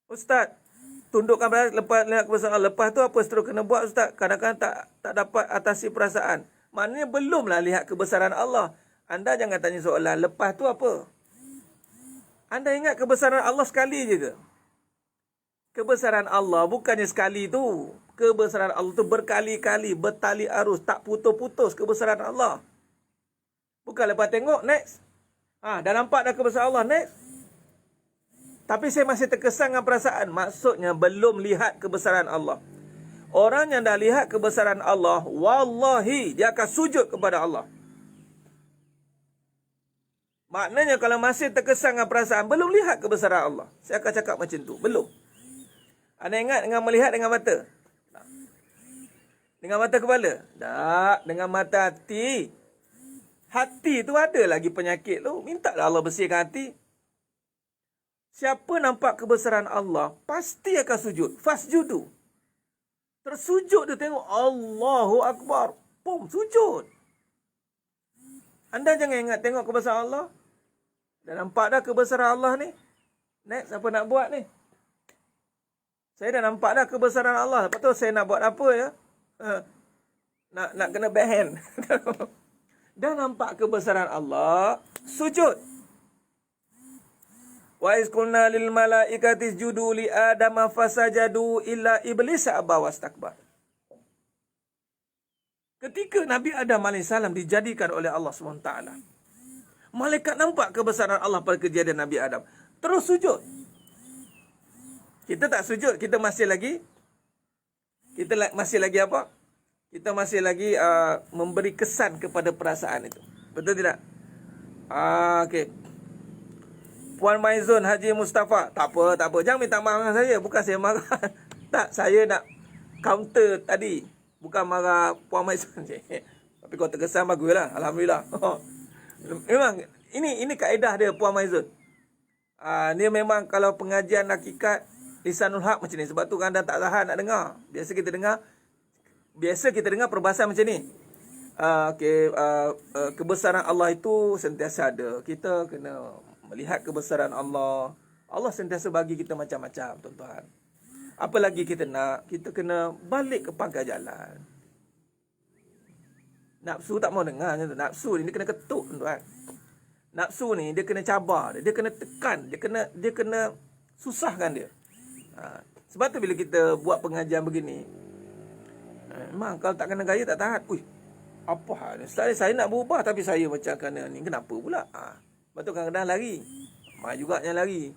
Ustaz, tundukkan perasaan lepas lihat kebesaran. Lepas tu apa seterus kena buat Ustaz? Kadang-kadang tak dapat atasi perasaan. Maknanya belumlah lihat kebesaran Allah. Anda jangan tanya soalan, lepas tu apa? Anda ingat kebesaran Allah sekali je ke? Kebesaran Allah bukannya sekali tu. Kebesaran Allah tu berkali-kali, bertali arus, tak putus-putus kebesaran Allah. Bukan lepas tengok, next. Dah nampak dah kebesaran Allah, next. Tapi saya masih terkesan dengan perasaan. Maksudnya belum lihat kebesaran Allah. Orang yang dah lihat kebesaran Allah, wallahi dia akan sujud kepada Allah. Maknanya kalau masih terkesan dengan perasaan, belum lihat kebesaran Allah. Saya akan cakap macam tu. Belum. Anda ingat dengan melihat dengan mata? Dengan mata kepala? Tak. Dengan mata hati. Hati tu ada lagi penyakit tu. Minta Allah bersihkan hati. Siapa nampak kebesaran Allah, pasti akan sujud. Fasjudu. Tersujud dia tengok Allahu Akbar. Pum, sujud. Anda jangan ingat tengok kebesaran Allah. Dah nampak dah kebesaran Allah ni. Next, apa nak buat ni? Saya dah nampak dah kebesaran Allah. Lepas tu saya nak buat apa ya? Nak kena ban. Dah nampak kebesaran Allah, sujud. Wa iz qulna lil malaikati isjudu li adama fasajadu illa iblis aba wastakbar. Ketika Nabi Adam AS dijadikan oleh Allah SWT, malaikat nampak kebesaran Allah pada kejadian Nabi Adam. Terus sujud. Kita tak sujud, kita masih lagi apa? Kita masih lagi memberi kesan kepada perasaan itu. Betul tidak? Okey. Puan Maizun Haji Mustafa, tak apa. Jangan minta maaf dengan saya. Bukan saya marah. Tak, saya nak counter tadi. Bukan marah Puan Maizun. Tapi kalau terkesan baguslah. Alhamdulillah. Memang ini kaedah dia Puan Maizun. Dia memang kalau pengajian hakikat lisanul haq macam ni. Sebab tu anda tak tahan nak dengar. Biasa kita dengar perbahasan macam ni. Kebesaran Allah itu sentiasa ada. Kita kena melihat kebesaran Allah. Allah sentiasa bagi kita macam-macam, tuan-tuan. Apa lagi kita nak? Kita kena balik ke pangkal jalan. Nafsu tak mau dengar. Nafsu ni dia kena ketuk, tuan-tuan. Nafsu ni dia kena cabar. Dia kena tekan. Dia kena susahkan dia. Sebab tu bila kita buat pengajian begini, Memang kalau tak kena gaya tak tahan. Ui, apa hal ni? Saya nak berubah tapi saya macam kena ni. Kenapa pula? Lepas tu kadang-kadang lari. Juga yang lari.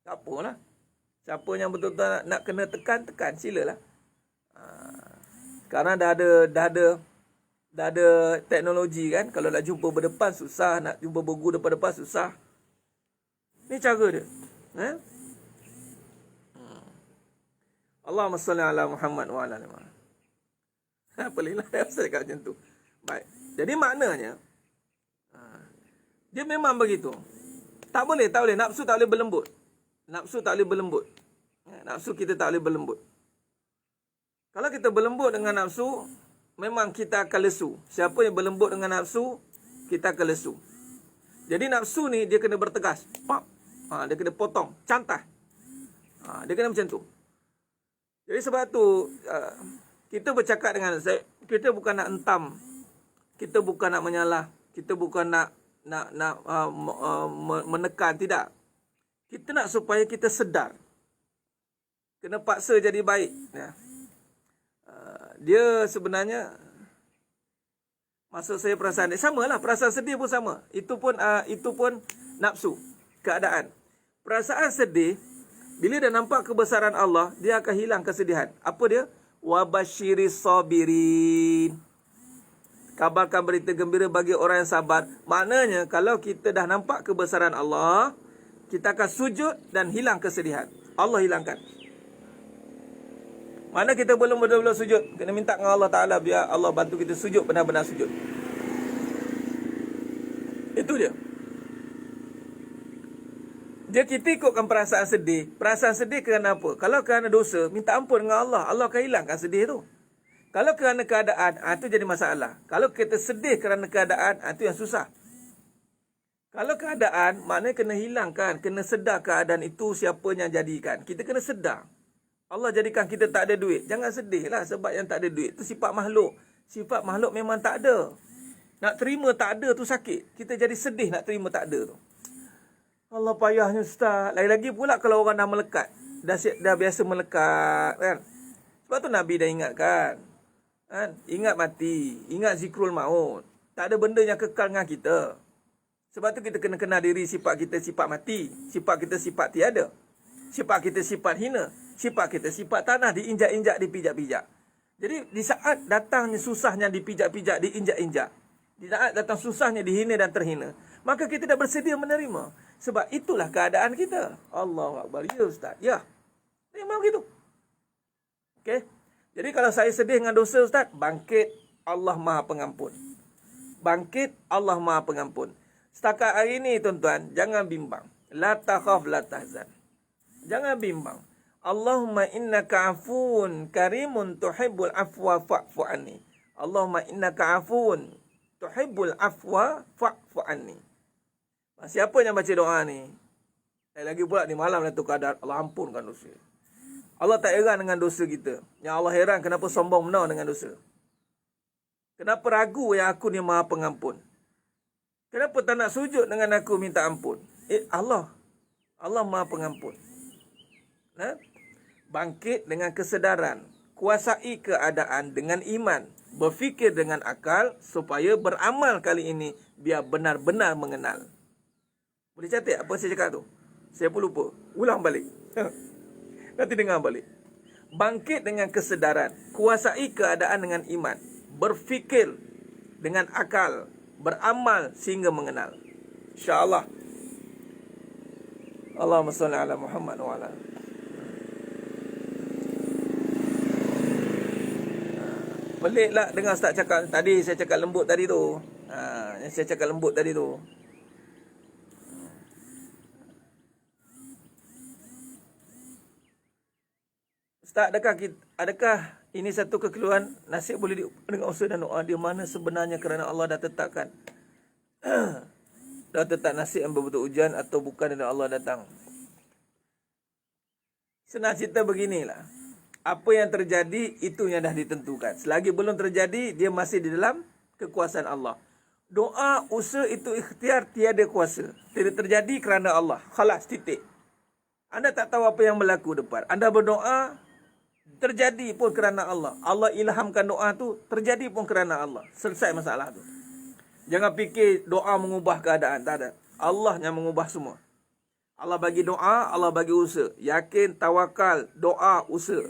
Tak apalah. Siapa yang betul-betul nak kena tekan, silalah. Sekarang dah ada teknologi kan. Kalau nak jumpa berdepan susah, nak jumpa berguru depan-depan susah. Ni cara dia. Allahumma salli ala Muhammad wa ala ali Muhammad. Peliklah saya cakap macam tu. Baik. Jadi maknanya dia memang begitu. Tak boleh. Nafsu tak boleh berlembut. Nafsu kita tak boleh berlembut. Kalau kita berlembut dengan nafsu, memang kita akan lesu. Siapa yang berlembut dengan nafsu, kita akan lesu. Jadi nafsu ni dia kena bertegas. Pap. Dia kena potong, cantah. Dia kena macam tu. Jadi sebab tu kita bercakap dengan saya, kita bukan nak entam, kita bukan nak menyalah, kita bukan nak menekan, tidak. Kita nak supaya kita sedar. Kena paksa jadi baik. Dia sebenarnya, maksud saya perasaan dia samalah, perasaan sedih pun sama. Itu pun nafsu, keadaan. Perasaan sedih bila dia nampak kebesaran Allah, dia akan hilang kesedihan. Apa dia? Wabasyiris sabirin. Kabarkan berita gembira bagi orang yang sabar. Maknanya kalau kita dah nampak kebesaran Allah, kita akan sujud dan hilang kesedihan. Allah hilangkan. Mana kita belum betul-betul sujud, kena minta dengan Allah Ta'ala biar Allah bantu kita sujud, benar-benar sujud. Itu dia. Kita ikutkan perasaan sedih. Perasaan sedih kerana apa? Kalau kerana dosa, minta ampun dengan Allah. Allah akan hilangkan sedih tu. Kalau kerana keadaan, itu jadi masalah. Kalau kita sedih kerana keadaan, itu yang susah. Kalau keadaan, maknanya kena hilangkan. Kena sedar keadaan itu siapa yang jadikan. Kita kena sedar. Allah jadikan kita tak ada duit. Jangan sedih lah sebab yang tak ada duit. Itu sifat makhluk. Sifat makhluk memang tak ada. Nak terima tak ada tu sakit. Kita jadi sedih nak terima tak ada tu. Allah payahnya Ustaz. Lagi-lagi pula kalau orang dah melekat. Dah biasa melekat kan. Sebab tu Nabi dah ingatkan. Kan? Ingat mati. Ingat zikrul maut. Tak ada benda yang kekal dengan kita. Sebab tu kita kena kenal diri sifat kita sifat mati. Sifat kita sifat tiada. Sifat kita sifat hina. Sifat kita sifat tanah. Diinjak-injak, dipijak-pijak. Jadi di saat datangnya susahnya dipijak-pijak, diinjak-injak. Di saat datang susahnya dihina dan terhina. Maka kita dah bersedia menerima. Sebab itulah keadaan kita. Allahu Akbar. Ya Ustaz. Ya. Memang begitu. Okey. Jadi kalau saya sedih dengan dosa Ustaz, bangkit Allah Maha Pengampun. Bangkit Allah Maha Pengampun. Setakat hari ini tuan-tuan, jangan bimbang. La takhaf la tahzan. Jangan bimbang. Allahumma innaka afuun karimun tuhibbul afwa fa'fu anni. Allahumma innaka afuun tuhibbul afwa fa'fu anni. Siapa yang baca doa ni? Lagi pula di malam Lailatul Qadar, Allah ampunkan dosa. Allah tak heran dengan dosa kita. Yang Allah heran kenapa sombong benar dengan dosa. Kenapa ragu yang aku ni Maha Pengampun? Kenapa tak nak sujud dengan aku minta ampun? Allah Maha Pengampun. Bangkit dengan kesedaran. Kuasai keadaan dengan iman. Berfikir dengan akal supaya beramal kali ini biar benar-benar mengenal. Boleh catat apa saya cakap tu? Saya pun lupa. Ulang balik. Nanti dengar balik. Bangkit dengan kesedaran. Kuasai keadaan dengan iman. Berfikir dengan akal. Beramal sehingga mengenal. InsyaAllah. Allahumma salli ala Muhammad wa ala. Peliklah dengar Ustaz cakap. Tadi saya cakap lembut tadi tu. Yang saya cakap lembut tadi tu. Ustaz, adakah ini satu kekeliruan? Nasib boleh dengan usaha dan doa. Di mana sebenarnya kerana Allah dah tetapkan. Dah tetap nasib yang berbentuk hujan atau bukan dari Allah datang. Senang cerita beginilah. Apa yang terjadi, itu yang dah ditentukan. Selagi belum terjadi, dia masih di dalam kekuasaan Allah. Doa, usaha itu ikhtiar, tiada kuasa. Tidak terjadi kerana Allah. Khalas, titik. Anda tak tahu apa yang berlaku depan. Anda berdoa, Terjadi pun kerana Allah. Allah ilhamkan doa tu, terjadi pun kerana Allah. Selesai masalah tu. Jangan fikir doa mengubah keadaan. Tak ada. Allah yang mengubah semua. Allah bagi doa, Allah bagi usaha. Yakin, tawakal, doa, usaha.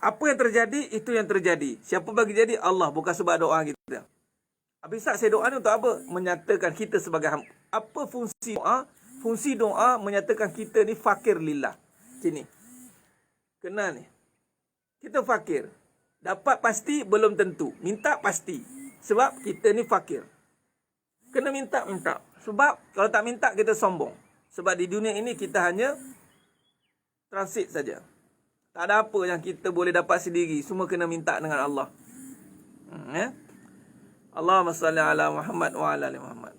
Apa yang terjadi, itu yang terjadi. Siapa bagi jadi? Allah. Bukan sebab doa kita. Habis saya doa ni untuk apa? Menyatakan kita sebagai hamba. Apa fungsi doa? Fungsi doa menyatakan kita ni fakir lillah. Sini. Kena ni. Kita fakir. Dapat pasti belum tentu. Minta pasti. Sebab kita ni fakir. Kena minta. Sebab kalau tak minta kita sombong. Sebab di dunia ini kita hanya transit saja. Tak ada apa yang kita boleh dapat sendiri. Semua kena minta dengan Allah. Allahumma salli ala Muhammad wa ala ali Muhammad.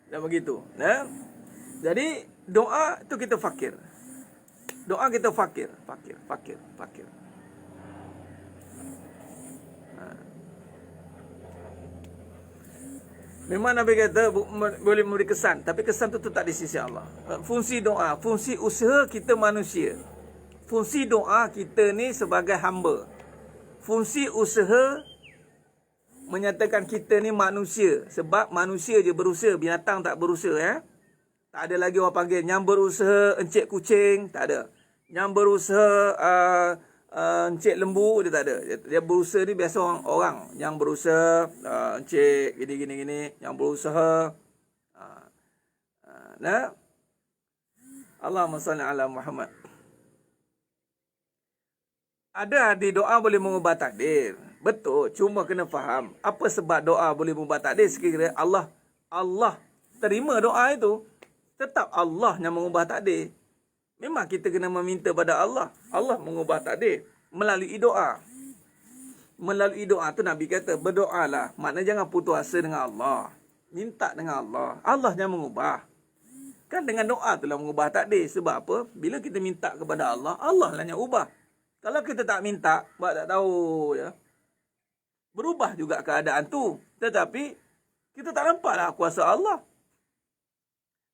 Dan begitu. Jadi doa itu kita fakir. Doa kita fakir. Memang Nabi kata boleh memberi kesan. Tapi kesan itu tak di sisi Allah. Fungsi doa. Fungsi usaha kita manusia. Fungsi doa kita ni sebagai hamba. Fungsi usaha menyatakan kita ni manusia. Sebab manusia je berusaha. Binatang tak berusaha. Tak ada lagi orang panggil yang berusaha encik kucing. Tak ada. Yang berusaha encik lembu. Dia tak ada. Dia berusaha ni biasa orang yang berusaha encik gini. Yang berusaha. Allahumma salli ala Muhammad. Ada di doa boleh mengubah takdir. Betul, cuma kena faham apa sebab doa boleh mengubah takdir. Sekiranya Allah terima doa itu, tetap Allah yang mengubah takdir. Memang kita kena meminta pada Allah. Allah mengubah takdir melalui doa. Melalui doa tu Nabi kata berdoalah. Maknanya jangan putus asa dengan Allah. Minta dengan Allah. Allah yang mengubah. Kan dengan doa tu lah mengubah takdir. Sebab apa? Bila kita minta kepada Allah, Allah lah yang ubah. Kalau kita tak minta, buat tak tahu ya. Berubah juga keadaan tu. Tetapi kita tak nampaklah kuasa Allah.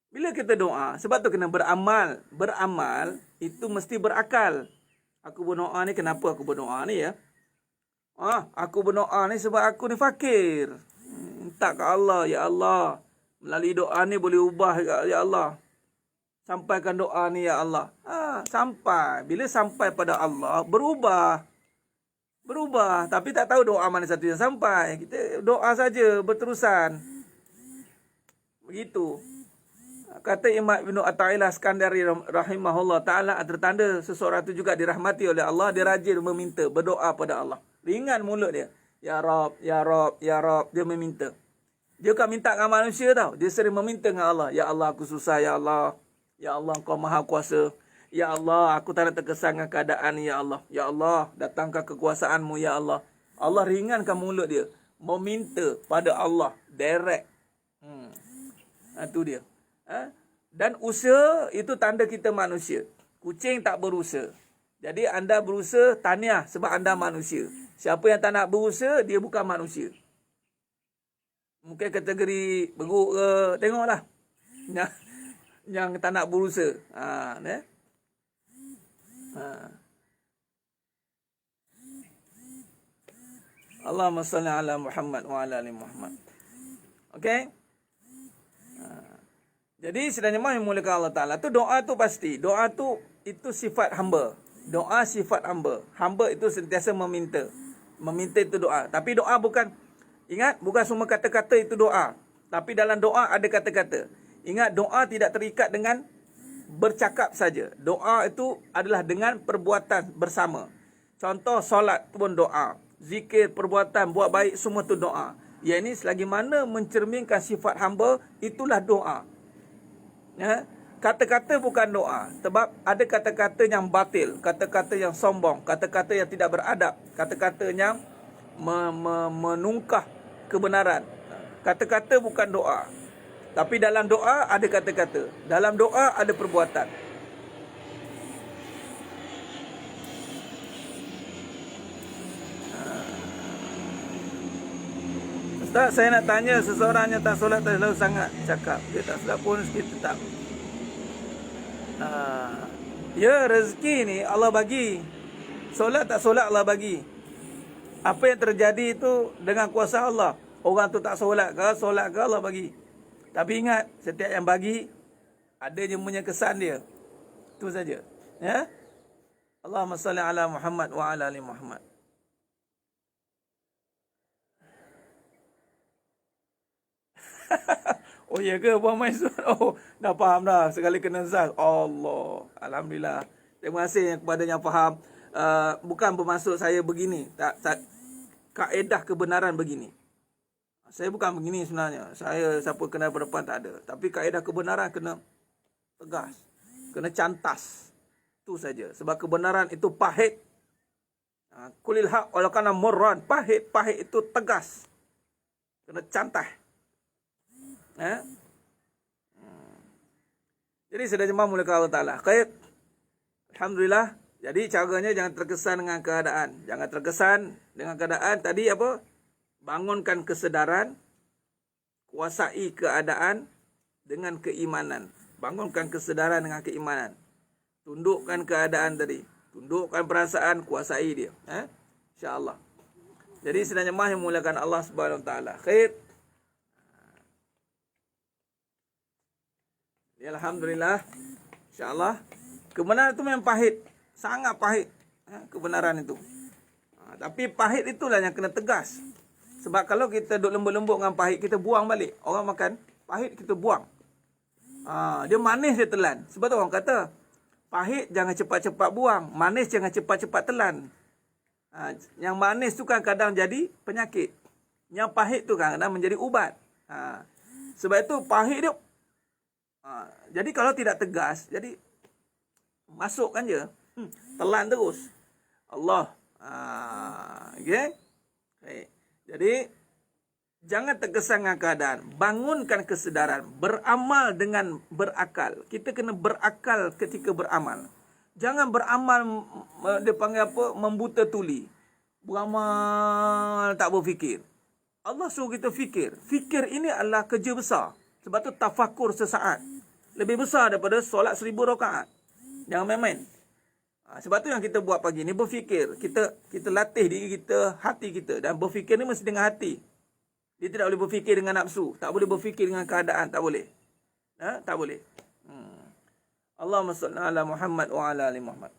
Bila kita doa, sebab tu kena beramal. Beramal itu mesti berakal. Aku berdoa ni, kenapa aku berdoa ni ya? Aku berdoa ni sebab aku ni fakir. Minta ke Allah, ya Allah. Melalui doa ni boleh ubah ya Allah. Sampaikan doa ni ya Allah. Sampai. Bila sampai pada Allah, berubah. Tapi tak tahu doa mana satu yang sampai. Kita doa saja berterusan. Begitu. Kata Imam Ibn Athaillah Skandari rahimahullah ta'ala, tertanda seseorang itu juga dirahmati oleh Allah. Dia rajin meminta, berdoa pada Allah. Ringan mulut dia. Ya Rab, ya Rab, ya Rab. Dia meminta. Dia bukan minta dengan manusia tau. Dia sering meminta dengan Allah. Ya Allah, aku susah ya Allah. Ya Allah, Engkau maha kuasa. Ya Allah, aku tak nak terkesan dengan keadaan ni, ya Allah. Ya Allah, datangkan kekuasaanmu, ya Allah. Allah ringankan mulut dia. Meminta pada Allah. Direct. Itu dia. Dan usaha itu tanda kita manusia. Kucing tak berusaha. Jadi anda berusaha, tahniah sebab anda manusia. Siapa yang tak nak berusaha, dia bukan manusia. Mungkin kategori beruk ke, tengoklah. Yang tak nak berusaha. Allahumma salli ala Muhammad wa ala ali Muhammad. Okey? Jadi sebenarnya yang muliakan Allah Ta'ala tu doa tu pasti. Doa tu itu sifat hamba. Doa sifat hamba. Hamba itu sentiasa meminta. Meminta itu doa. Tapi doa bukan, ingat, bukan semua kata-kata itu doa. Tapi dalam doa ada kata-kata. Ingat, doa tidak terikat dengan bercakap saja. Doa itu adalah dengan perbuatan bersama. Contoh solat pun doa. Zikir, perbuatan, buat baik, semua tu doa. Yang ini selagi mana mencerminkan sifat hamba, itulah doa. Kata-kata bukan doa. Sebab ada kata-kata yang batil, kata-kata yang sombong, kata-kata yang tidak beradab, kata-kata yang menungkah kebenaran. Kata-kata bukan doa. Tapi dalam doa ada kata-kata. Dalam doa ada perbuatan. Ustaz, saya nak tanya, seseorang yang tak solat tak selalu sangat cakap. Dia tak solat pun rezeki tetap. Ya, rezeki ni Allah bagi. Solat tak solat Allah bagi. Apa yang terjadi itu dengan kuasa Allah. Orang tu tak solat ke Allah bagi. Tapi ingat, setiap yang bagi ada je punya kesan dia. Itu saja. Ya. Allahumma salli ala Muhammad wa ala ali Muhammad. Oh ya ke Puan Maisur? Oh, dah faham dah. Sekali kena zaz. Allah. Alhamdulillah. Terima kasih kepada yang faham. Bukan bermaksud saya begini. Kaedah kebenaran begini. Saya bukan begini sebenarnya. Saya siapa kena berdepan tak ada. Tapi kaedah kebenaran kena tegas. Kena cantas. Itu saja. Sebab kebenaran itu pahit. Kulil haq walau kana murran. Pahit itu tegas. Kena cantas. Jadi sudah jemaah mulakan Allah Ta'ala. Khair. Alhamdulillah. Jadi caranya jangan terkesan dengan keadaan. Jangan terkesan dengan keadaan. Tadi apa? Bangunkan kesedaran. Kuasai keadaan dengan keimanan. Bangunkan kesedaran dengan keimanan. Tundukkan keadaan tadi. Tundukkan perasaan. Kuasai dia. InsyaAllah. Jadi sudah jemaah yang mulakan Allah Subhanahu Wa Ta'ala. Khair. Ya, Alhamdulillah. InsyaAllah. Kebenaran itu memang pahit. Sangat pahit. Kebenaran itu. Tapi pahit itulah yang kena tegas. Sebab kalau kita duduk lembut-lembut dengan pahit, kita buang balik. Orang makan, pahit kita buang. Dia manis dia telan. Sebab tu orang kata, pahit jangan cepat-cepat buang. Manis jangan cepat-cepat telan. Yang manis tu kan kadang jadi penyakit. Yang pahit tu kan kadang menjadi ubat. Sebab itu pahit dia jadi kalau tidak tegas, jadi masukkan je, telan terus. Allah. Okay? Jadi jangan terkesan dengan keadaan. Bangunkan kesedaran, beramal dengan berakal. Kita kena berakal ketika beramal. Jangan beramal dia panggil apa? Membuta tuli. Beramal tak berfikir. Allah suruh kita fikir. Fikir ini adalah kerja besar. Sebab tu tafakur sesaat. Lebih besar daripada solat 1000 rakaat. Jangan main-main. Sebab tu yang kita buat pagi ni, berfikir. Kita latih diri kita, hati kita. Dan berfikir ni mesti dengan hati. Dia tidak boleh berfikir dengan nafsu. Tak boleh berfikir dengan keadaan. Tak boleh. Tak boleh. Allahumma salli ala Muhammad wa ala ali Muhammad.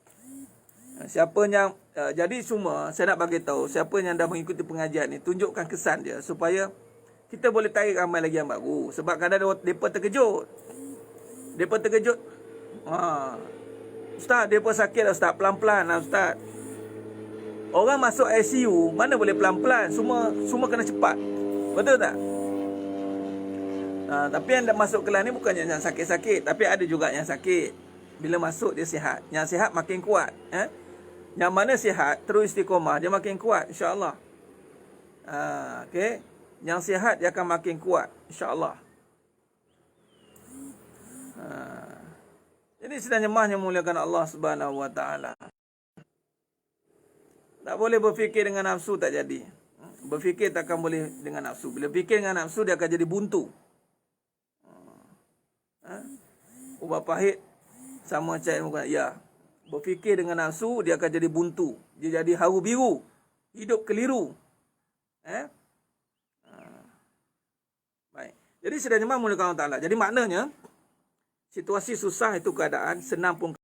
Siapa yang jadi semua saya nak bagi tahu, siapa yang dah mengikuti pengajian ni, tunjukkan kesan dia supaya kita boleh tarik ramai lagi yang baru. Sebab kadang-kadang mereka terkejut. Mereka terkejut. Ustaz, mereka sakit lah Ustaz. Pelan-pelan lah Ustaz. Orang masuk ICU, mana boleh pelan-pelan. Semua kena cepat. Betul tak? Tapi yang masuk kelas ni bukannya yang sakit-sakit. Tapi ada juga yang sakit. Bila masuk dia sihat. Yang sihat makin kuat. Yang mana sihat, terus istiqomah, dia makin kuat. InsyaAllah. Okay. Yang sihat dia akan makin kuat. InsyaAllah. Jadi sedang jemaahnya muliakan Allah Subhanahu Wa Ta'ala. Tak boleh berfikir dengan nafsu, tak jadi. Berfikir takkan boleh dengan nafsu. Bila fikir dengan nafsu, dia akan jadi buntu. Ubat pahit sama cair muka. Ya. Berfikir dengan nafsu, dia akan jadi buntu. Dia jadi haru biru. Hidup keliru. Baik. Jadi sedang jemaah muliakan Allah Ta'ala. Jadi maknanya, situasi susah itu keadaan, senang pun